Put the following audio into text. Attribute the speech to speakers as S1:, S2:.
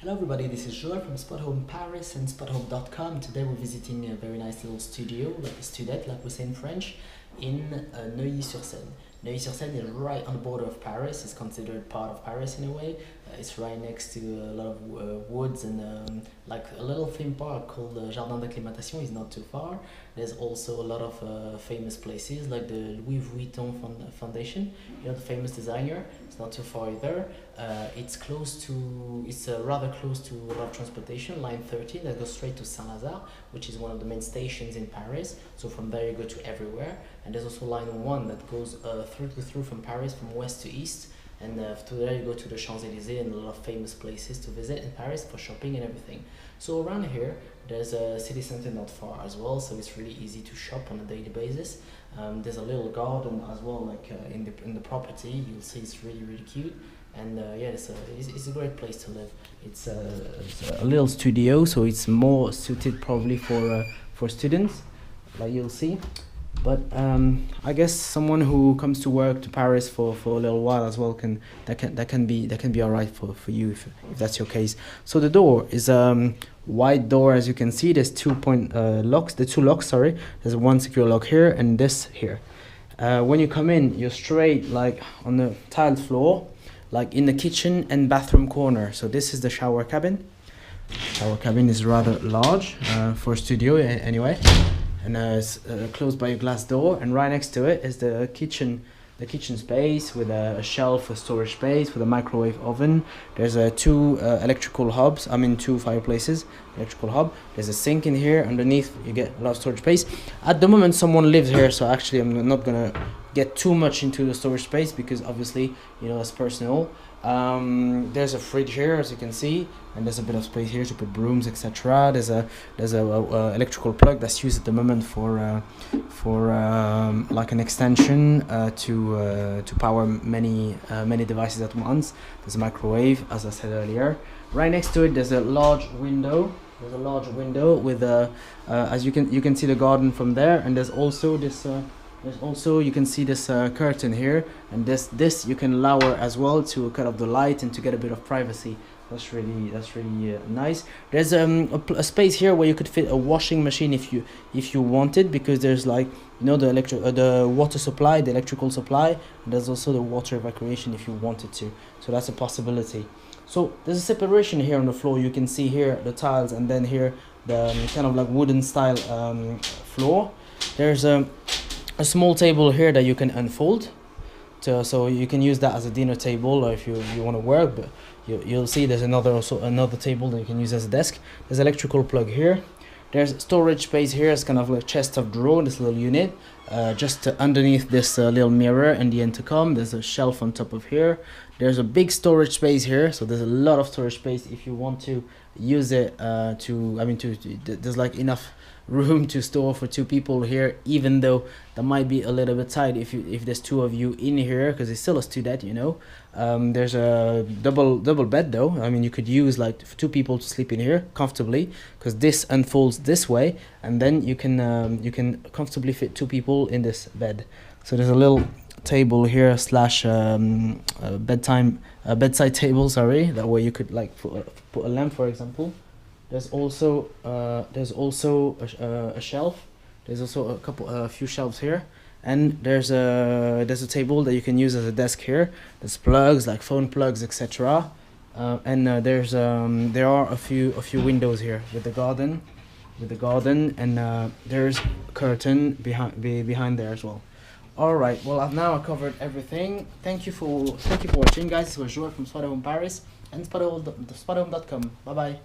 S1: Hello everybody, this is Joel from Spotahome Paris and Spotahome.com. Today we're visiting a very nice little studio, like a studette, like we say in French, in Neuilly-sur-Seine. Neuilly-sur-Seine is right on the border of Paris. It's considered part of Paris in a way. It's right next to a lot of woods and like a little theme park called Jardin d'Acclimatation is not too far. There's also a lot of famous places like the Louis Vuitton Foundation, you know, the famous designer. It's not too far either. It's rather close to a lot of transportation, line 13 that goes straight to Saint-Lazare, which is one of the main stations in Paris. So from there you go to everywhere. And there's also line 1 that goes through from Paris from west to east. And to there you go to the Champs-Élysées and a lot of famous places to visit in Paris for shopping and everything. So around here there's a city center not far as well, so it's really easy to shop on a daily basis. There's a little garden as well, like in the property. You'll see it's really cute. And yeah, it's a great place to live. It's a little studio, so it's more suited probably for students, like you'll see. But I guess someone who comes to work to Paris for a little while as well that can be alright for you if that's your case. So the door is wide door, as you can see. There's two locks. Sorry, there's one secure lock here and this here. When you come in, you're straight like on the tiled floor, like in the kitchen and bathroom corner. So this is the shower cabin. Shower cabin is rather large for a studio anyway. And it's closed by a glass door, and right next to it is the kitchen space with a shelf for storage space with a microwave oven. There's two two fireplaces, electrical hob. There's a sink in here. Underneath you get a lot of storage space. At the moment someone lives here, so actually I'm not gonna get too much into the storage space because obviously, you know, it's personal. There's a fridge here, as you can see, and there's a bit of space here to put brooms, etc. There's a electrical plug that's used at the moment for like an extension to power many devices at once. There's a microwave, as I said earlier. Right next to it there's a large window. With as you can see the garden from there, and there's also this you can see this curtain here, and this you can lower as well to cut off the light and to get a bit of privacy. That's really nice. There's a space here where you could fit a washing machine if you wanted, because there's, like, you know, the water supply, the electrical supply, and there's also the water evacuation if you wanted to. So that's a possibility. So there's a separation here on the floor. You can see here the tiles, and then here the kind of like wooden style floor. There's a small table here that you can unfold, so you can use that as a dinner table, or if you want to work. But you'll see there's another table that you can use as a desk. There's electrical plug here. There's storage space here. It's kind of like a chest of drawer, this little unit. Just underneath this little mirror and the intercom, there's a shelf on top of here. There's a big storage space here, so there's a lot of storage space if you want to use it there's like enough room to store for two people here, even though that might be a little bit tight if there's two of you in here, because it's still a student, you know. There's a double bed though. I mean, you could use like two people to sleep in here comfortably, because this unfolds this way, and then you can comfortably fit two people in this bed. So there's a little table here slash bedside table, sorry, that way you could like put a lamp, for example. There's also a shelf. There's also a few shelves here, and there's a table that you can use as a desk here. There's plugs, like phone plugs, etc. And there are a few windows here with the garden, and there's a curtain behind there as well. All right, well, I've now covered everything. Thank you for watching, guys. This was Joel from Spotahome Paris and Spotahome.com. Bye bye.